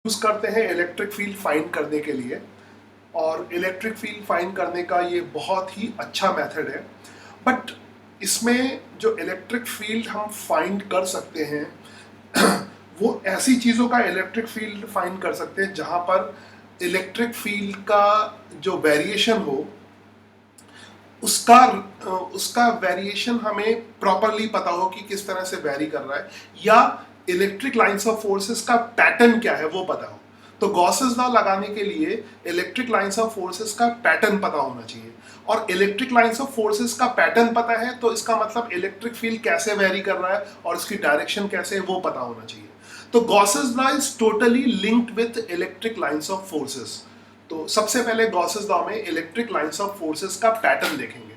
Use करते हैं electric field find करने के लिए, और इलेक्ट्रिक फील्ड फाइंड करने का ये बहुत ही अच्छा मेथड है। बट इसमें जो इलेक्ट्रिक फील्ड हम फाइंड कर सकते हैं वो ऐसी चीज़ों का इलेक्ट्रिक फील्ड फाइंड कर सकते हैं जहाँ पर इलेक्ट्रिक फील्ड का जो वेरिएशन हो उसका उसका वेरिएशन हमें प्रॉपरली पता हो कि किस तरह से वेरी कर रहा है, या इलेक्ट्रिक लाइंस ऑफ फोर्सेस का पैटर्न क्या है वो पता हो। तो गॉसेस लॉ लगाने के लिए इलेक्ट्रिक लाइंस ऑफ फोर्सेस का पैटर्न पता होना चाहिए, और इलेक्ट्रिक लाइंस ऑफ फोर्सेस का पैटर्न पता है तो इसका मतलब इलेक्ट्रिक फील्ड कैसे वेरी कर रहा है और इसकी डायरेक्शन कैसे है वो पता होना चाहिए। तो Gauss's law is totally linked with electric lines of forces. तो सबसे पहले गॉसेस लॉ में इलेक्ट्रिक लाइंस ऑफ फोर्सेस का पैटर्न देखेंगे।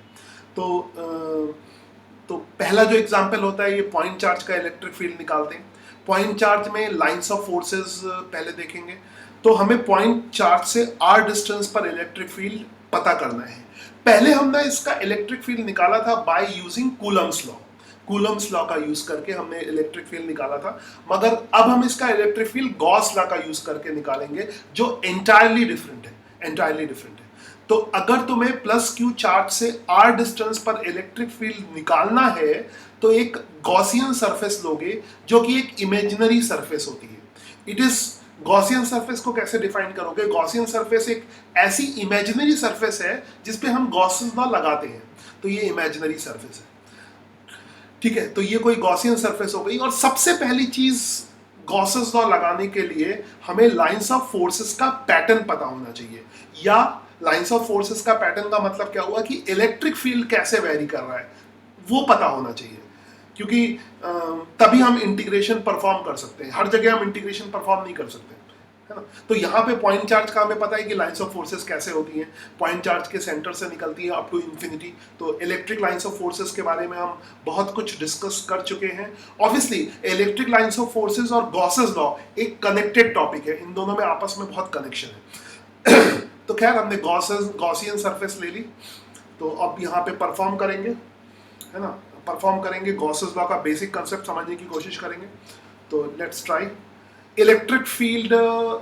तो पहला जो एग्जांपल होता है, ये पॉइंट चार्ज का इलेक्ट्रिक फील्ड निकालते हैं। पॉइंट चार्ज में लाइंस ऑफ फोर्सेस पहले देखेंगे। तो हमें पॉइंट चार्ज से r डिस्टेंस पर इलेक्ट्रिक फील्ड पता करना है। पहले हमने इसका इलेक्ट्रिक फील्ड निकाला था by using Coulomb's law. Coulomb's law का यूज करके हमने इलेक्ट्रिक फील्ड निकाला था, मगर अब हम इसका इलेक्ट्रिक फील्ड गॉस लॉ का यूज करके निकालेंगे जो एंटायरली डिफरेंट है, एंटायरली डिफरेंट है। तो अगर तुम्हें प्लस क्यू चार्ज से r डिस्टेंस पर इलेक्ट्रिक फील्ड निकालना है तो एक गॉसियन सरफेस लोगे जो कि एक इमेजिनरी सरफेस होती है। इट इज गॉसियन सरफेस को कैसे डिफाइन करोगे? गॉसियन सरफेस एक ऐसी इमेजिनरी सरफेस है जिसपे हम गॉसियन लॉ लगाते हैं, तो ये इमेजिनरी सरफेस है। ठीक है, तो ये कोई गॉसियन सरफेस हो गई। और सबसे पहली चीज गॉसेस लॉ लगाने के लिए हमें लाइंस ऑफ फोर्सेस का पैटर्न पता होना चाहिए, या लाइंस ऑफ फोर्सेस का पैटर्न का मतलब क्या हुआ कि इलेक्ट्रिक फील्ड कैसे वेरी कर रहा है वो पता होना चाहिए, क्योंकि तभी हम इंटीग्रेशन परफॉर्म कर सकते हैं। हर जगह हम इंटीग्रेशन परफॉर्म नहीं कर सकते, है ना। तो यहाँ पे पॉइंट चार्ज का हमें पता है कि लाइंस ऑफ फोर्सेस कैसे होती हैं। पॉइंट चार्ज के सेंटर से निकलती है अप टू इंफिनिटी। तो इलेक्ट्रिक लाइंस ऑफ फोर्सेस के बारे में हम बहुत कुछ डिस्कस कर चुके हैं। Obviously electric lines of forces और गॉसेस लॉ एक कनेक्टेड टॉपिक है, इन दोनों में आपस में बहुत कनेक्शन है। तो खैर, हमने गॉसियन सरफेस ले ली, तो अब यहाँ पे परफॉर्म करेंगे, है ना। परफॉर्म करेंगे, गॉसेस लॉ का बेसिक कंसेप्ट समझने की कोशिश करेंगे। तो let's try. Electric field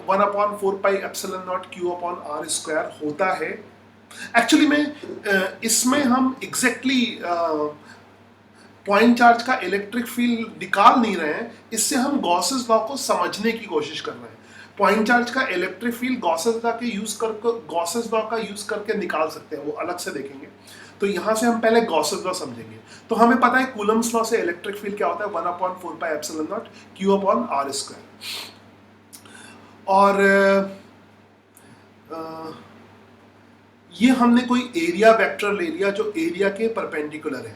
1/4πε0 Q/r² होता है। एक्चुअली में इसमें हम एग्जैक्टली पॉइंट चार्ज का इलेक्ट्रिक फील्ड निकाल नहीं रहे हैं, इससे हम गॉसेस लॉ को समझने की कोशिश कर रहे हैं। पॉइंट चार्ज का इलेक्ट्रिक फील्ड गॉसेस लॉ का यूज करके निकाल सकते हैं, वो अलग से देखेंगे। तो यहां से हम पहले गॉसेस लॉ समझेंगे। तो हमें पता है कूलम्स लॉ से इलेक्ट्रिक फील्ड क्या होता है, 1/4πε0 Q/r²। और ये हमने कोई एरिया वेक्टर ले लिया जो एरिया के परपेंडिकुलर है।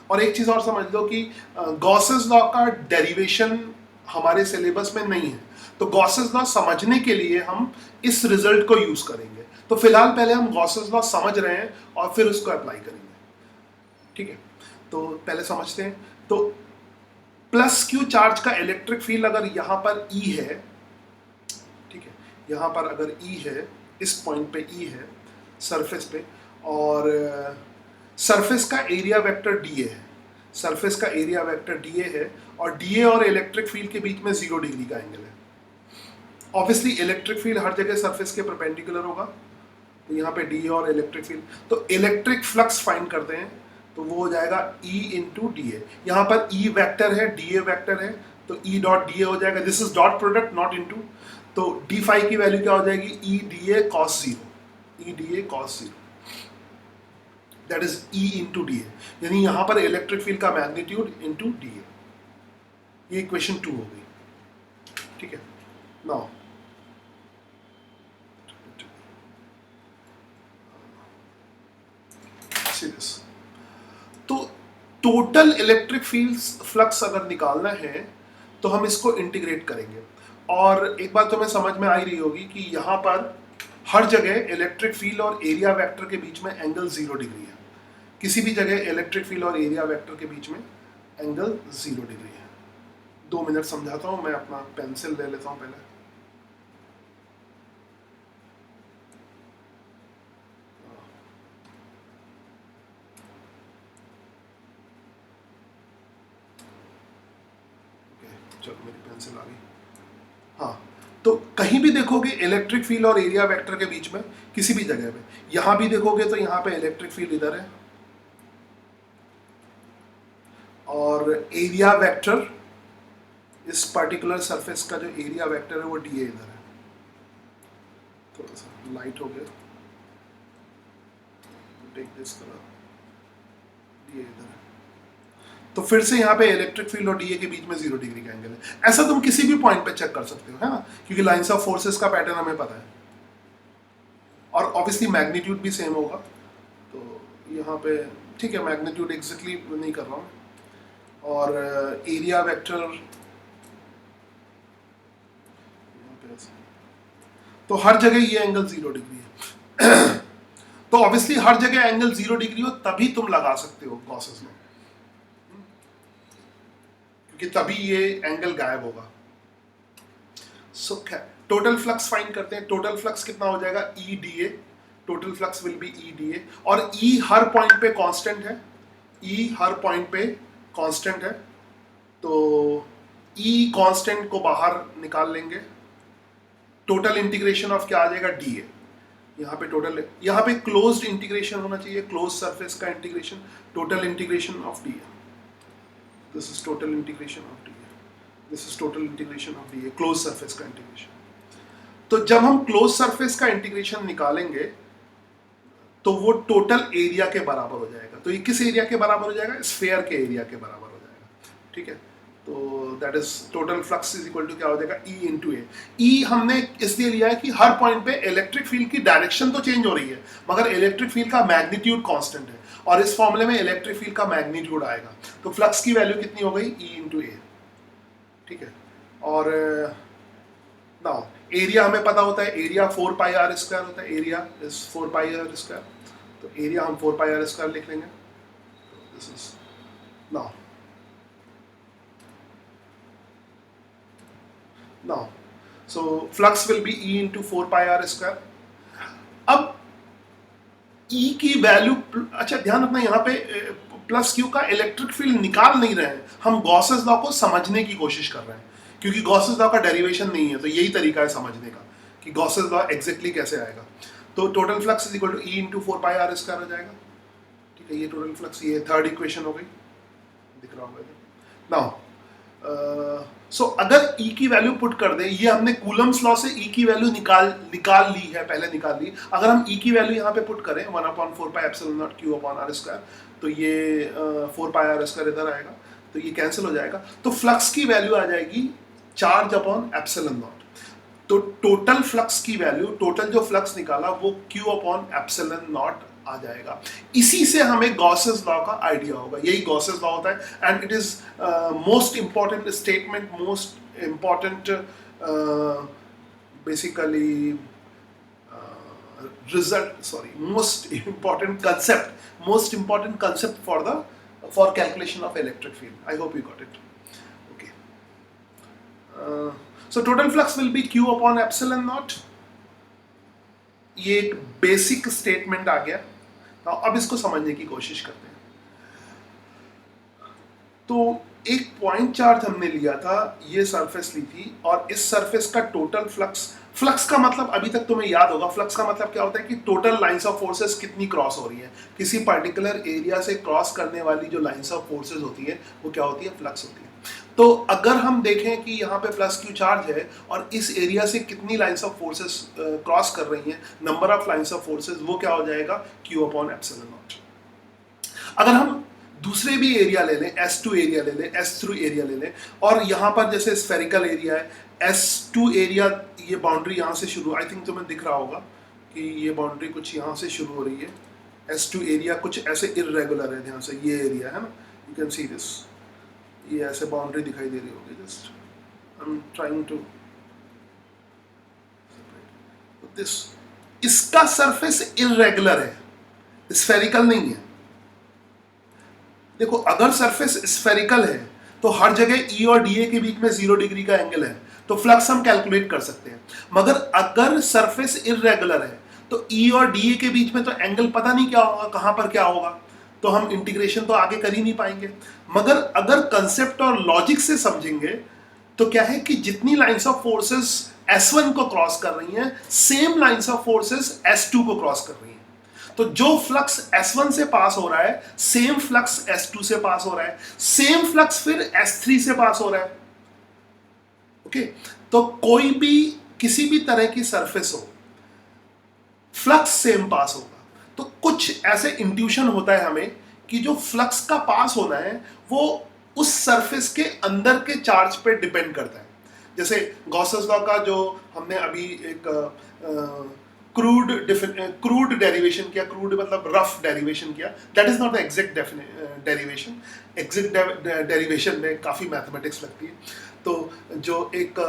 और एक चीज और समझ लो कि गॉसेस लॉ का डेरिवेशन हमारे सिलेबस में नहीं है, तो गॉसेस लॉ समझने के लिए हम इस रिजल्ट को यूज करेंगे। तो फिलहाल पहले हम गॉसेस लॉ समझ रहे हैं और फिर उसको अप्लाई करेंगे। ठीक है, तो पहले समझते हैं। तो प्लस क्यू चार्ज का इलेक्ट्रिक फील्ड अगर यहां पर E है, ठीक है, यहां पर अगर E है, इस पॉइंट पे E है सरफेस पे, और सरफेस का एरिया वेक्टर dA है, सरफेस का एरिया वेक्टर dA है, और dA और इलेक्ट्रिक फील्ड के बीच में 0 डिग्री का एंगल है। ऑब्वियसली इलेक्ट्रिक फील्ड हर जगह सरफेस के परपेंडिकुलर होगा, तो यहाँ पे dA और इलेक्ट्रिक फील्ड, तो इलेक्ट्रिक फ्लक्स फाइंड करते हैं, तो वो हो जाएगा E इंटू dA। यहाँ पर E वेक्टर है, dA वेक्टर है, तो E डॉट dA हो जाएगा। This is dot product, not into. तो d फाई की वैल्यू क्या हो जाएगी, E dA cos 0, E dA cos 0, that is E into dA। यानी यहाँ पर इलेक्ट्रिक फील्ड का मैग्नीट्यूड इंटू dA। ये इक्वेशन 2 हो गई। ठीक है, नाउ सीरियस। तो टोटल इलेक्ट्रिक फील्ड फ्लक्स अगर निकालना है तो हम इसको इंटीग्रेट करेंगे। और एक बात तो मैं समझ में आ ही रही होगी कि यहाँ पर हर जगह इलेक्ट्रिक फील्ड और एरिया वेक्टर के बीच में एंगल 0 डिग्री है। किसी भी जगह इलेक्ट्रिक फील्ड और एरिया वेक्टर के बीच में एंगल 0 डिग्री है। 2 मिनट समझाता हूँ, मैं अपना पेंसिल ले लेता हूँ पहले। चलो, मेरी पेंसिल आ गई। हाँ, तो कहीं भी देखोगे इलेक्ट्रिक फील्ड और एरिया वेक्टर के बीच में, किसी भी जगह पे, यहां भी देखोगे तो यहां पे इलेक्ट्रिक फील्ड इधर है और एरिया वेक्टर, इस पर्टिकुलर सरफेस का जो एरिया वेक्टर है वो डी इधर है। थोड़ा सा लाइट हो गया, टेक दिस कलर, डी इधर है। तो फिर से यहाँ पे इलेक्ट्रिक फील्ड और डीए के बीच में 0 डिग्री का एंगल है। ऐसा तुम किसी भी पॉइंट पे चेक कर सकते हो, है ना, क्योंकि लाइंस ऑफ फोर्सेस का पैटर्न हमें पता है और ऑब्वियसली मैग्नीट्यूड भी सेम होगा। तो यहाँ पे ठीक है, मैग्नीट्यूड एग्जैक्टली नहीं कर रहा हूँ, और एरिया वेक्टर तो हर जगह ये एंगल 0 डिग्री है। तो ऑब्वियसली हर जगह एंगल 0 डिग्री हो तभी तुम लगा सकते हो गॉसेस में, क्योंकि तभी ये एंगल गायब होगा। सो टोटल फ्लक्स फाइंड करते हैं। टोटल फ्लक्स कितना हो जाएगा, E D A, total flux will be E D A, और ई हर पॉइंट पे कांस्टेंट है, ई हर पॉइंट पे कांस्टेंट है, तो ई कांस्टेंट को बाहर निकाल लेंगे। टोटल इंटीग्रेशन ऑफ क्या आ जाएगा, डी ए, यहाँ पे टोटल, यहाँ पे क्लोज्ड इंटीग्रेशन होना चाहिए, क्लोज सरफेस का integration, total integration of D A, this is total integration of D A, this is total integration of D A, close surface का इंटीग्रेशन। तो जब हम क्लोज सरफेस का इंटीग्रेशन निकालेंगे तो वो टोटल एरिया के बराबर हो जाएगा। तो ये किस एरिया के बराबर हो जाएगा, स्फीयर के एरिया के बराबर हो जाएगा, ठीक है। तो that is total flux is equal to क्या हो जाएगा, ई इंटू ए। ई हमने इसलिए लिया है कि हर पॉइंट पे इलेक्ट्रिक फील्ड की डायरेक्शन तो चेंज हो रही है मगर इलेक्ट्रिक फील्ड का मैग्नीट्यूड कांस्टेंट है, और इस फॉर्मूले में इलेक्ट्रिक फील्ड का मैग्नीट्यूड आएगा। तो फ्लक्स की वैल्यू कितनी हो गई, ई इंटू ए, ठीक है। और नाउ एरिया हमें पता होता है, एरिया 4 पाई आर स्क्वायर होता है, area is 4 pi R square, तो एरिया हम 4 पाई आर स्क्वायर लिख लेंगे। This is now so flux will be E into 4 pi r square। अब E की वैल्यू, अच्छा ध्यान रखना यहाँ पे प्लस क्यू का इलेक्ट्रिक फील्ड निकाल नहीं रहे हैं, हम गॉसेस लॉ को समझने की कोशिश कर रहे हैं, क्योंकि गॉसेस लॉ का डेरिवेशन नहीं है, तो यही तरीका है समझने का कि गॉसेस लॉ एग्जैक्टली कैसे आएगा। तो total flux is equal to E into 4 pi r square हो जाएगा, ठीक है। ये टोटल फ्लक्स, ये थर्ड इक्वेशन हो गई, दिख रहा होगा नाउ। सो अगर E की वैल्यू पुट कर दें, ये हमने कूलम्स लॉ से E की वैल्यू निकाल ली है, पहले निकाल ली। अगर हम E की वैल्यू यहाँ पे पुट करें 1/4 pi epsilon naught Q upon r square, तो ये 4 पाई r स्क्वायर इधर आएगा, तो ये कैंसिल हो जाएगा। तो फ्लक्स की वैल्यू आ जाएगी चार्ज अपॉन एप्सिलॉन नॉट। तो टोटल फ्लक्स की वैल्यू, टोटल जो फ्लक्स निकाला वो Q अपॉन एप्सिलॉन नॉट आ जाएगा। इसी से हमें गॉसेस लॉ का आइडिया होगा, यही गॉसेस लॉ होता है, and it is most important statement, most important basically result, sorry, most important concept for calculation of electric field. I hope you got it, okay. So total flux will B Q upon epsilon not. ये एक basic statement आ गया। अब इसको समझने की कोशिश करते हैं। तो एक पॉइंट चार्ज हमने लिया था, ये सरफेस ली थी, और इस सरफेस का टोटल फ्लक्स का मतलब अभी तक तुम्हें याद होगा, फ्लक्स का मतलब क्या होता है कि टोटल लाइंस ऑफ फोर्सेस कितनी क्रॉस हो रही है, किसी पर्टिकुलर एरिया से क्रॉस करने वाली जो लाइंस ऑफ फोर्सेस होती है वो क्या होती है, फ्लक्स होती है। तो अगर हम देखें कि यहाँ पे प्लस क्यू चार्ज है और इस एरिया से कितनी लाइंस ऑफ फोर्सेस क्रॉस कर रही हैं, number of lines of forces, वो क्या हो जाएगा, Q अपॉन एप्सिलॉन नॉट। अगर हम दूसरे भी एरिया ले लें, S2 एरिया ले लें, S3 एरिया ले लें, और यहाँ पर जैसे स्फेरिकल एरिया है, S2 एरिया, ये बाउंड्री यहाँ से शुरू, आई थिंक तुम्हें दिख रहा होगा कि ये बाउंड्री कुछ यहाँ से शुरू हो रही है। S2 एरिया कुछ ऐसे इर्रेगुलर है, ध्यान से, ये एरिया है ना, यू कैन सी दिस, ये ऐसे बाउंड्री दिखाई दे रही होगी, just I am trying to this. इसका सरफेस इर्रेगुलर है, स्फेरिकल नहीं है। देखो, अगर सरफेस स्फेरिकल है तो हर जगह E और DA के बीच में 0 डिग्री का एंगल है, तो फ्लक्स हम कैलकुलेट कर सकते हैं। मगर अगर सरफेस इर्रेगुलर है तो E और DA के बीच में तो एंगल पता नहीं क्या होगा, कहां पर क्या होगा, तो हम इंटीग्रेशन तो आगे कर ही नहीं पाएंगे। मगर अगर कंसेप्ट और लॉजिक से समझेंगे तो क्या है कि जितनी लाइंस ऑफ फोर्सेस S1 को क्रॉस कर रही हैं, same lines of forces S2 को क्रॉस कर रही हैं। तो जो फ्लक्स S1 से पास हो रहा है, सेम फ्लक्स S2 से पास हो रहा है, सेम फ्लक्स फिर S3 से पास हो रहा है। ओके, तो कोई भी किसी भी तरह की सरफेस हो, फ्लक्स सेम पास होगा। तो कुछ ऐसे इंट्यूशन होता है हमें कि जो फ्लक्स का पास होना है वो उस सरफेस के अंदर के चार्ज पे डिपेंड करता है। जैसे गॉसेस लॉ का जो हमने अभी एक क्रूड डेरिवेशन किया, क्रूड मतलब रफ डेरिवेशन किया, that is not the exact derivation. Exact derivation में काफ़ी मैथमेटिक्स लगती है। तो जो एक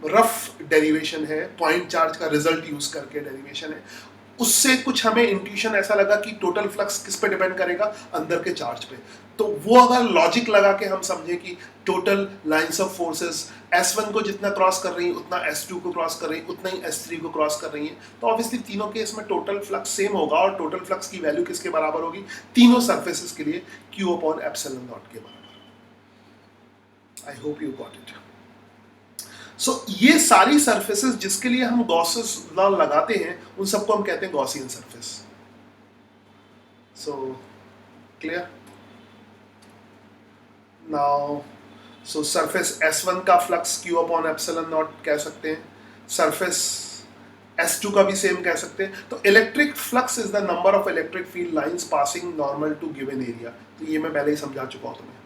रफ डेरिवेशन है, पॉइंट चार्ज का रिजल्ट यूज करके डेरिवेशन है, उससे कुछ हमें इंट्यूशन ऐसा लगा कि टोटल फ्लक्स किस पे डिपेंड करेगा, अंदर के चार्ज पे। तो वो अगर लॉजिक लगा के हम समझे कि total lines of forces S1 को जितना क्रॉस कर रही है उतना S2 को क्रॉस कर रही है, उतना ही S3 को क्रॉस कर रही है, तो ऑब्वियसली तीनों केस में टोटल फ्लक्स सेम होगा। और टोटल फ्लक्स की वैल्यू किसके बराबर होगी? तीनों सरफेसेस के लिए Q/ε0 के बराबर। I hope you got it. So ये सारी सरफेसेस जिसके लिए हम गॉसेस लॉ लगाते हैं, उन सबको हम कहते हैं Gaussian surface. So clear now? सो सरफेस S1 का फ्लक्स Q/ε0 कह सकते हैं, सरफेस S2 का भी सेम कह सकते हैं। तो electric flux is the number of electric field lines passing normal to given area. तो ये मैं पहले ही समझा चुका हूं तुम्हें।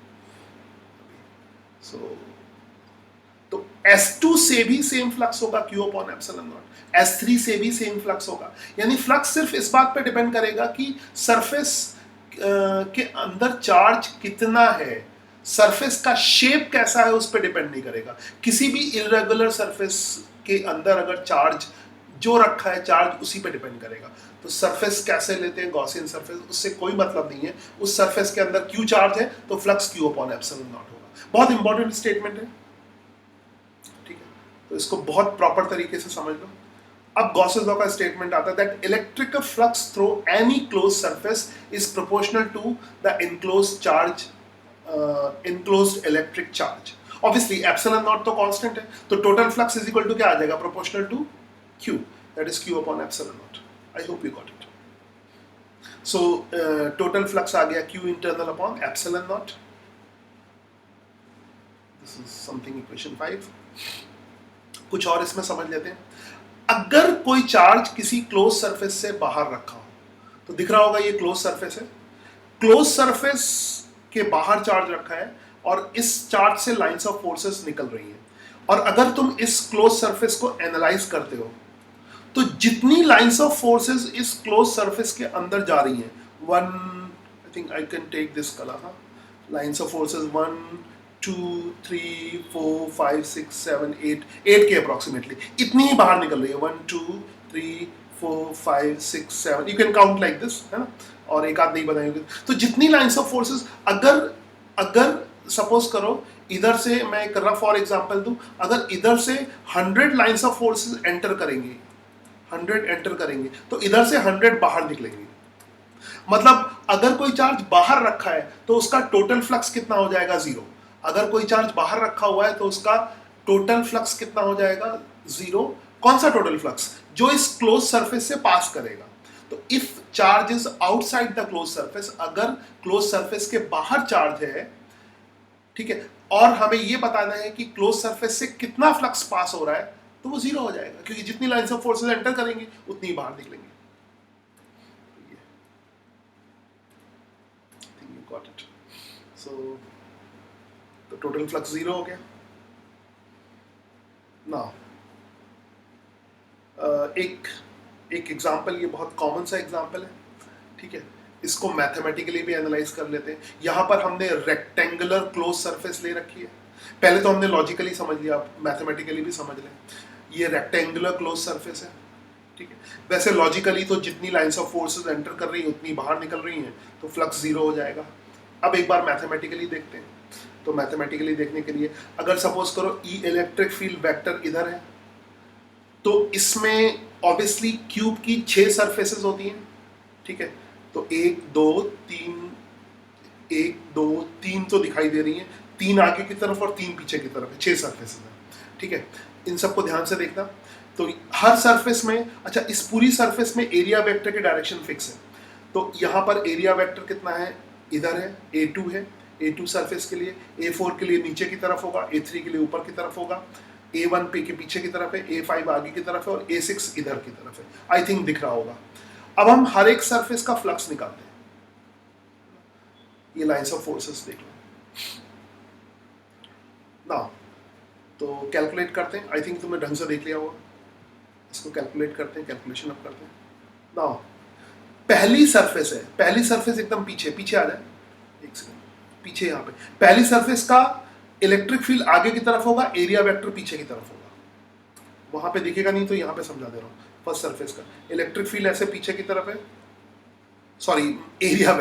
सो तो S2 से भी सेम फ्लक्स होगा Q/ε0, S3 से भी सेम फ्लक्स होगा। यानी फ्लक्स सिर्फ इस बात पे डिपेंड करेगा कि सरफेस के अंदर चार्ज कितना है, सरफेस का शेप कैसा है, उस पर डिपेंड नहीं करेगा। किसी भी इरेगुलर सरफेस के अंदर अगर चार्ज जो रखा है, चार्ज उसी पे डिपेंड करेगा। तो सरफेस कैसे लेते हैं, गॉसियन सरफेस, उससे कोई मतलब नहीं है। उस सरफेस के अंदर Q चार्ज है तो फ्लक्स Q/ε0 होगा। बहुत इंपॉर्टेंट स्टेटमेंट है, ठीक है? तो इसको बहुत प्रॉपर तरीके से समझ लो। अब गॉसेस लॉ का स्टेटमेंट आता है that electric flux through any close surface is proportional to the enclosed charge, enclosed electric charge. Obviously ε0 तो कांस्टेंट है, तो total flux is equal to क्या आ जाएगा? Proportional to Q, that is Q/ε0। I hope you got it. So total flux आ गया Q internal upon ε0। This is something equation 5। कुछ और इसमें समझ लेते हैं। अगर कोई चार्ज किसी क्लोज सरफेस से बाहर रखा हो, तो दिख रहा होगा ये क्लोज सरफेस है, क्लोज सरफेस के बाहर चार्ज रखा है और इस चार्ज से लाइंस ऑफ फोर्सेस निकल रही हैं। और अगर तुम इस क्लोज सरफेस को एनालाइज करते हो तो जितनी लाइंस ऑफ फोर्सेस इस क्लोज सरफेस के अंदर जा रही हैं, I think I can take this colour, lines of forces 1 2 3 4 5 6 7 8 के अप्रोक्सीमेटली इतनी ही बाहर निकल रही है। 1 2 3 4 5 6 7, you can count like this, है ना? और एक आध नहीं बनाएंगे। तो जितनी लाइंस ऑफ फोर्सेस, अगर सपोज करो इधर से, मैं एक रफ और एग्जांपल दूं, अगर इधर से 100 लाइंस ऑफ फोर्सेस एंटर करेंगे, 100 एंटर करेंगे, तो इधर से 100 बाहर निकलेंगे। मतलब अगर कोई चार्ज बाहर रखा है तो उसका टोटल फ्लक्स कितना हो जाएगा? 0। अगर कोई चार्ज बाहर रखा हुआ है तो उसका टोटल फ्लक्स कितना हो जाएगा? 0। कौन सा टोटल फ्लक्स? जो इस क्लोज सरफेस से पास करेगा। तो if charge is outside the close surface, अगर क्लोज सरफेस के बाहर चार्ज है, ठीक है, और हमें ये बताना है कि क्लोज सरफेस से कितना फ्लक्स पास हो रहा है, तो वो 0 हो जाएगा, क्योंकि जितनी लाइंस ऑफ फोर्सेस एंटर करेंगे उतनी बाहर निकलेंगे। Got it. So तो टोटल फ्लक्स 0 हो गया। नाउ एक एग्जांपल, ये बहुत कॉमन सा एग्जांपल है, ठीक है, इसको मैथमेटिकली भी एनालाइज कर लेते हैं। यहाँ पर हमने रेक्टेंगुलर क्लोज सरफेस ले रखी है। पहले तो हमने लॉजिकली समझ लिया, आप मैथमेटिकली भी समझ लें। ये रेक्टेंगुलर क्लोज सरफेस है, ठीक है। वैसे लॉजिकली तो जितनी लाइंस ऑफ फोर्सेस एंटर कर रही हैं उतनी बाहर निकल रही हैं, तो फ्लक्स 0 हो जाएगा। अब एक बार मैथमेटिकली देखते हैं। तो मैथमेटिकली देखने के लिए अगर सपोज करो ई इलेक्ट्रिक फील्ड वेक्टर इधर है, तो इसमें ऑब्वियसली क्यूब की 6 सरफेसेस होती हैं, ठीक है। तो 1 2 3 तो दिखाई दे रही हैं, 3 आगे की तरफ और 3 पीछे की तरफ है, 6 सरफेसेस हैं, ठीक है। इन सबको ध्यान से देखना। तो हर सरफेस में, अच्छा इस पूरी सरफेस में एरिया वेक्टर की डायरेक्शन फिक्स है। तो यहाँ पर एरिया वेक्टर कितना है, इधर है, A2 है, A2 सरफेस के लिए, A4 के लिए नीचे की तरफ होगा, A3 के लिए ऊपर की तरफ होगा, A1 पे के पीछे की तरफ है, A5 आगे की तरफ है और A6 इधर की तरफ है। आई थिंक दिख रहा होगा। अब हम हर एक सरफेस का फ्लक्स निकालते हैं। ये लाइंस ऑफ फोर्सेस देख लो ना, तो कैलकुलेट करते हैं। आई थिंक तुमने ढंग से देख लिया होगा। इसको कैलकुलेट करते हैं, कैलकुलेशन अब करते हैं ना। पहली सरफेस है, पहली सरफेस एकदम पीछे, पीछे आ जाए एक सेकंड, पीछे यहाँ पे पहली सरफेस का इलेक्ट्रिक फील्ड आगे की तरफ होगा, एरिया वेक्टर पीछे की तरफ होगा। वहां पे दिखेगा नहीं तो यहाँ पे समझा दे रहा हूँ। फर्स्ट सरफेस का इलेक्ट्रिक फील्ड ऐसे पीछे की तरफ है, सॉरी एरिया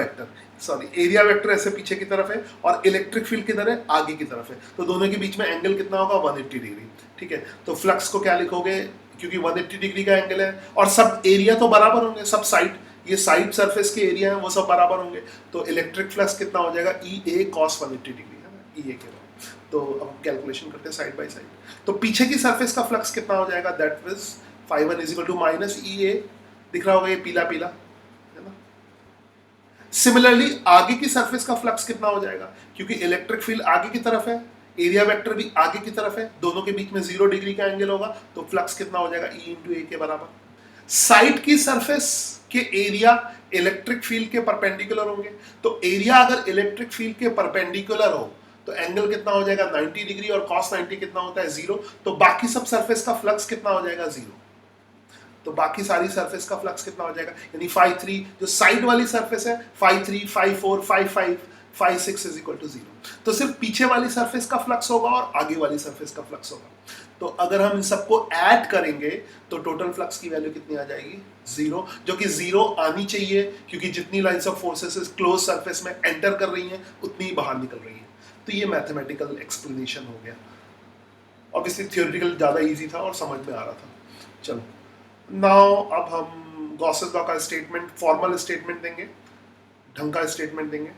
वेक्टर ऐसे पीछे की तरफ है और इलेक्ट्रिक फील्ड किधर है, आगे की तरफ है। तो दोनों के बीच में एंगल कितना होगा, 180 डिग्री। ठीक है, तो फ्लक्स को क्या लिखोगे, क्योंकि 180 डिग्री का एंगल है और सब एरिया तो बराबर होंगे, सब साइड, ये साइड सरफेस के एरिया है वो सब बराबर होंगे। तो इलेक्ट्रिक फ्लक्स कितना हो जाएगा, EA cos 180 डिग्री है ना, EA के बाद। तो अब कैलकुलेशन करते हैं साइड बाय साइड। तो पीछे की सरफेस का फ्लक्स कितना हो जाएगा, दैट इज φ1 = -EA, दिख रहा होगा ये पीला पीला है ना। सिमिलरली आगे की सरफेस का फ्लक्स कितना हो जाएगा, क्योंकि इलेक्ट्रिक फील्ड आगे की तरफ है, एरिया वेक्टर भी आगे की तरफ है, दोनों के बीच में 0 डिग्री का एंगल होगा, तो फ्लक्स कितना हो जाएगा, E × A के बराबर। साइड की सरफेस के एरिया इलेक्ट्रिक फील्ड के परपेंडिकुलर होंगे, तो एरिया अगर इलेक्ट्रिक फील्ड के परपेंडिकुलर हो तो एंगल कितना हो जाएगा, 90 डिग्री, और cos 90 कितना होता है, 0। तो बाकी सब सरफेस का फ्लक्स कितना हो जाएगा, 0। तो बाकी सारी सरफेस का फ्लक्स कितना हो जाएगा, यानी φ3 जो साइड वाली सरफेस है, φ3 φ4 φ5 φ6 = 0। तो सिर्फ पीछे वाली सरफेस का फ्लक्स होगा और आगे वाली सरफेस का फ्लक्स होगा। तो अगर हम इन सबको ऐड करेंगे तो टोटल फ्लक्स की वैल्यू कितनी आ जाएगी, 0, जो कि 0 आनी चाहिए, क्योंकि जितनी lines of forces close surface में एंटर कर रही हैं उतनी ही बाहर निकल रही हैं। तो ये मैथमेटिकल एक्सप्लेनेशन हो गया। ऑब्वियसली थियोरेटिकल ज़्यादा इजी था और समझ में आ रहा था। चलो नाउ अब हम गॉसेस लॉ का स्टेटमेंट, फॉर्मल स्टेटमेंट देंगे, ढंग का स्टेटमेंट देंगे।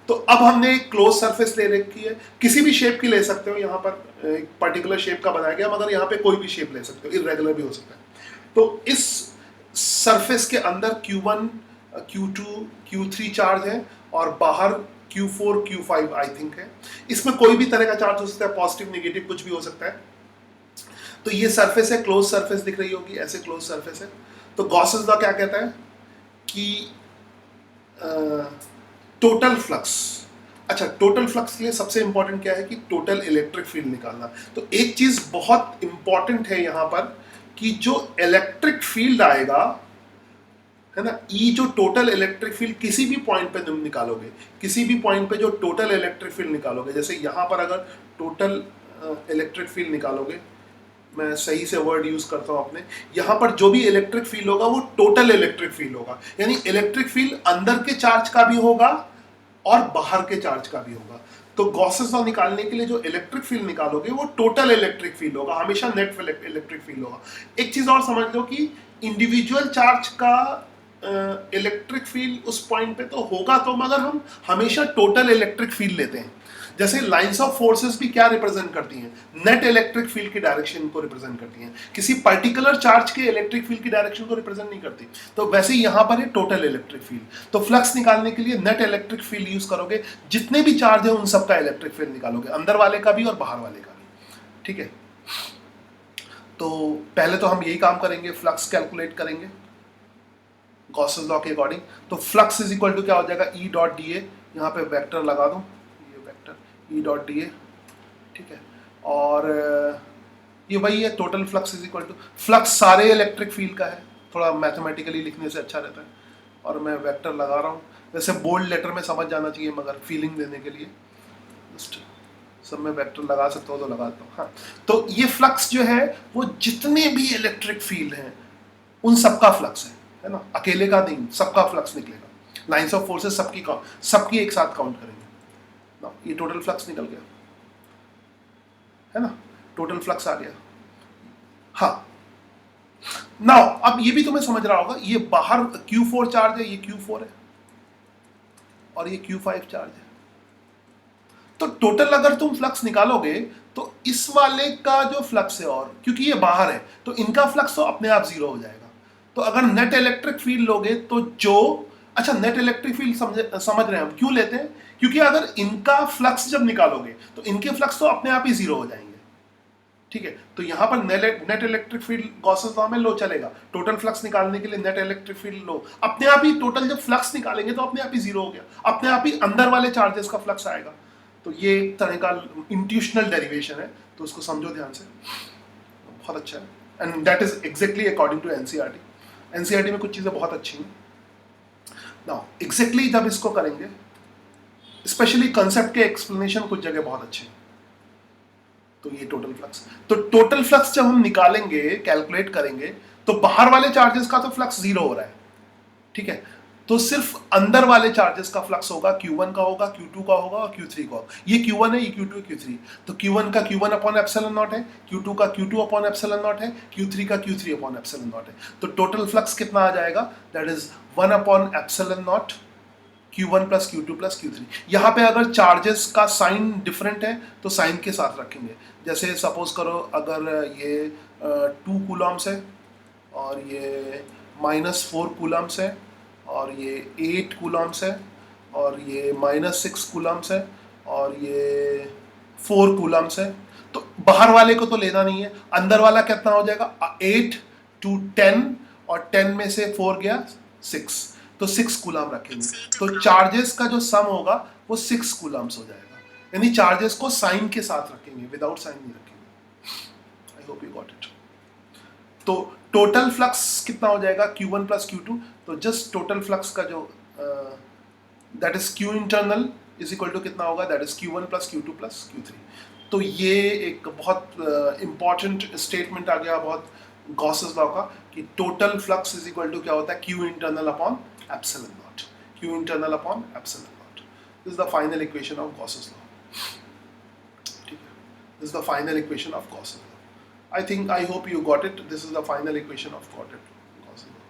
तो अब हमने एक क्लोज सरफेस ले रखी है, किसी भी शेप की ले सकते हो, यहाँ पर एक पर्टिकुलर शेप का बनाया गया, मगर यहाँ पे कोई भी शेप ले सकते हो, इरेगुलर भी हो सकता है। तो इस सरफेस के अंदर Q1 Q2 Q3 चार्ज है और बाहर Q4 Q5 आई थिंक है। इसमें कोई भी तरह का चार्ज हो सकता है, पॉजिटिव नेगेटिव कुछ भी हो सकता है। तो ये सरफेस है, क्लोज सरफेस दिख रही होगी, ऐसे क्लोज सरफेस है। तो गॉसेस लॉ क्या कहता है कि टोटल फ्लक्स, अच्छा टोटल फ्लक्स के लिए सबसे इंपॉर्टेंट क्या है कि टोटल इलेक्ट्रिक फील्ड निकालना। तो एक चीज बहुत इंपॉर्टेंट है यहाँ पर कि जो इलेक्ट्रिक फील्ड आएगा है ना, ई जो टोटल इलेक्ट्रिक फील्ड किसी भी पॉइंट पे तुम निकालोगे, किसी भी पॉइंट पे जो टोटल इलेक्ट्रिक फील्ड निकालोगे, जैसे यहाँ पर अगर टोटल इलेक्ट्रिक फील्ड निकालोगे, मैं सही से वर्ड यूज करता हूँ अपने, यहाँ पर जो भी इलेक्ट्रिक फील्ड होगा वो टोटल इलेक्ट्रिक फील्ड होगा, यानी इलेक्ट्रिक फील्ड अंदर के चार्ज का भी होगा और बाहर के चार्ज का भी होगा। तो गॉसेस लॉ निकालने के लिए जो इलेक्ट्रिक फील्ड निकालोगे वो टोटल इलेक्ट्रिक फील्ड होगा, हमेशा नेट इलेक्ट्रिक फील्ड होगा। एक चीज और समझ लो कि इंडिविजुअल चार्ज का इलेक्ट्रिक फील्ड उस पॉइंट पे तो होगा, तो मगर हम हमेशा टोटल इलेक्ट्रिक फील्ड लेते हैं। जैसे लाइंस ऑफ फोर्सेस भी क्या रिप्रेजेंट करती हैं, नेट इलेक्ट्रिक फील्ड की डायरेक्शन को रिप्रेजेंट करती हैं, किसी पर्टिकुलर चार्ज के इलेक्ट्रिक फील्ड की डायरेक्शन को रिप्रेजेंट नहीं करती। तो वैसे ही यहाँ पर है टोटल इलेक्ट्रिक फील्ड। तो फ्लक्स निकालने के लिए नेट इलेक्ट्रिक फील्ड यूज करोगे, जितने भी चार्ज है उन सबका इलेक्ट्रिक फील्ड निकालोगे, अंदर वाले का भी और बाहर वाले का भी। ठीक है, तो पहले तो हम यही काम करेंगे, फ्लक्स कैलकुलेट करेंगे गॉसेस लॉ के अकॉर्डिंग। तो फ्लक्स इज इक्वल टू क्या हो जाएगा, E डॉट डी ए, यहाँ पे वेक्टर लगा दूं, ये vector E dot D A, ठीक है। और ये वही है, total flux is equal to, flux सारे इलेक्ट्रिक फील्ड का है, थोड़ा मैथमेटिकली लिखने से अच्छा रहता है। और मैं वेक्टर लगा रहा हूँ, वैसे बोल्ड लेटर में समझ जाना चाहिए, मगर फीलिंग देने के लिए जस्ट सब में वेक्टर लगा सकता हूँ तो लगाता हूँ। हाँ, तो ये फ्लक्स जो है वो जितने भी इलेक्ट्रिक फील्ड हैं उन सबका फ्लक्स है ना, अकेले का नहीं, सबका फ्लक्स निकलेगा। लाइंस ऑफ फोर्सेस सबकी एक साथ काउंट करेंगे ना, ये टोटल फ्लक्स निकल गया है ना, टोटल फ्लक्स आ गया। हाँ, नाउ अब ये भी तुम्हें समझ रहा होगा, ये बाहर Q4 चार्ज है, ये Q4 है और ये Q5 चार्ज है। तो टोटल अगर तुम फ्लक्स निकालोगे तो इस वाले का जो फ्लक्स है, और क्योंकि ये बाहर है तो इनका फ्लक्स तो अपने आप जीरो हो जाएगा। तो अगर नेट इलेक्ट्रिक फील्ड लोगे तो जो, अच्छा नेट इलेक्ट्रिक फील्ड समझ रहे हैं हम क्यों लेते हैं, क्योंकि अगर इनका फ्लक्स जब निकालोगे तो इनके फ्लक्स तो अपने आप ही जीरो हो जाएंगे। ठीक है, तो यहां पर net electric field Gauss's law में लो चलेगा। टोटल फ्लक्स निकालने के लिए नेट इलेक्ट्रिक फील्ड लो, अपने आप ही टोटल जब फ्लक्स निकालेंगे तो अपने आप ही जीरो हो गया, अपने आप ही अंदर वाले चार्जेस का फ्लक्स आएगा। तो ये एक तरह का इंट्यूशनल डेरिवेशन है, तो उसको समझो ध्यान से, बहुत अच्छा है। And that is exactly according to NCERT. NCERT में कुछ चीजें बहुत अच्छी हैं। नाउ एग्जैक्टली जब इसको करेंगे, स्पेशली कंसेप्ट के एक्सप्लेनेशन कुछ जगह बहुत अच्छे हैं। तो ये टोटल फ्लक्स, तो टोटल फ्लक्स जब हम निकालेंगे, कैलकुलेट करेंगे, तो बाहर वाले चार्जेस का तो फ्लक्स जीरो हो रहा है, ठीक है, तो सिर्फ अंदर वाले चार्जेस का फ्लक्स होगा, Q1 का होगा, Q2 का होगा और Q3 का होगा। ये Q1 है, ये Q2 है, Q3, तो Q1 का Q1 अपॉन एप्सिलॉन नॉट है, Q2 का Q2 अपॉन एप्सिलॉन नॉट है, Q3 का Q3 अपॉन एप्सिलॉन नॉट है। तो टोटल फ्लक्स कितना आ जाएगा, that is 1 upon epsilon not Q1 plus Q2 plus Q3। यहाँ पे अगर चार्जेस का साइन डिफरेंट है तो साइन के साथ रखेंगे। जैसे सपोज करो अगर ये 2 कूलम्स है और ये -4 कूलम्स है और ये 8 कूलम्स है और ये -6 कूलम्स है और ये 4 कूलम्स है, तो बाहर वाले को तो लेना नहीं है, अंदर वाला कितना हो जाएगा, 8 to 10 और 10 में से 4 गया 6, तो 6 कूलम रखेंगे, तो चार्जेस का जो सम होगा वो 6 कूलम्स हो जाएगा। यानी चार्जेस को साइन के साथ रखेंगे, विदाउट साइन नहीं रखेंगे। आई होप यू गॉट इट। तो टोटल फ्लक्स कितना हो जाएगा, Q1 प्लस Q2, तो जस्ट टोटल फ्लक्स का जो that is Q internal is equal to कितना होगा, that is Q1 plus Q2 plus Q3। तो ये एक बहुत इंपॉर्टेंट स्टेटमेंट आ गया, बहुत गॉसेस लॉ का, कि total flux is equal to क्या होता है, Q internal upon epsilon naught, Q internal upon epsilon naught. This is the final equation of Gauss's law. ठीक है, this is the final equation of Gauss's law. I think, I hope you got it. This is the final equation of Gauss law.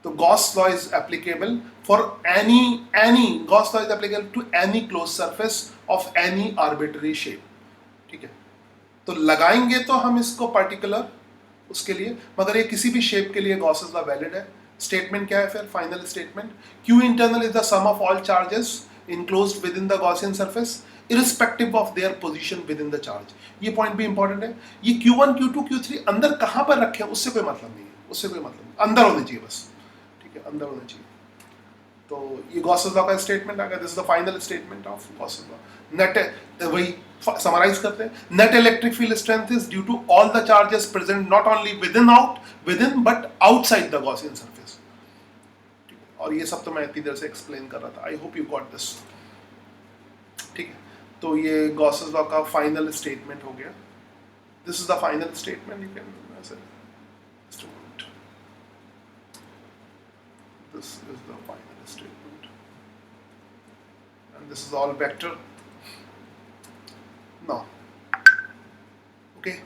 So Gauss law is applicable for any Gauss law is applicable to any closed surface of any arbitrary shape. ठीक है, तो लगाएंगे तो हम इसको particular उसके लिए, मगर ये किसी भी शेप के लिए Gauss law वैलिड है। स्टेटमेंट क्या है फिर, final statement, Q internal is the sum of all charges enclosed within the Gaussian surface irrespective of their position within the charge। ये पॉइंट भी इंपॉर्टेंट है। ये Q1 Q2 Q3 अंदर कहां पर रखे हैं उससे कोई मतलब नहीं है, उससे कोई मतलब नहीं, अंदर होने चाहिए बस, ठीक है, अंदर होने चाहिए। तो ये गॉसेस लॉ का स्टेटमेंट आ गया। This is the final statement of Gauss's law. Net, वही समराइज करते हैं, net electric field strength is due to all the charges present not only within but outside the Gaussian surface. और ये सब तो मैं इतनी देर से एक्सप्लेन कर रहा था। आई होप यू गॉट दिस। ठीक है, तो ये गॉसेस लॉ का फाइनल स्टेटमेंट हो गया। This is the final statement, you can say this is the final statement and this is all vector now। okay,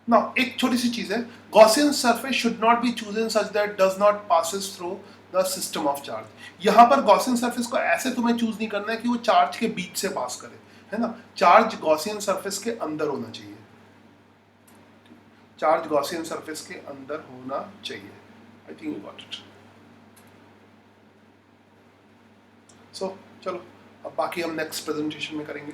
now एक छोटी सी चीज है, Gaussian surface should not be chosen such that does not passes through the system of charge। यहाँ पर Gaussian surface को ऐसे तुम्हें choose नहीं करना है कि वो चार्ज के बीच से पास करे, है ना, चार्ज Gaussian surface के अंदर होना चाहिए, चार्ज Gaussian surface के अंदर होना चाहिए। I think you got it. So चलो अब बाकी हम नेक्स्ट प्रेजेंटेशन में करेंगे।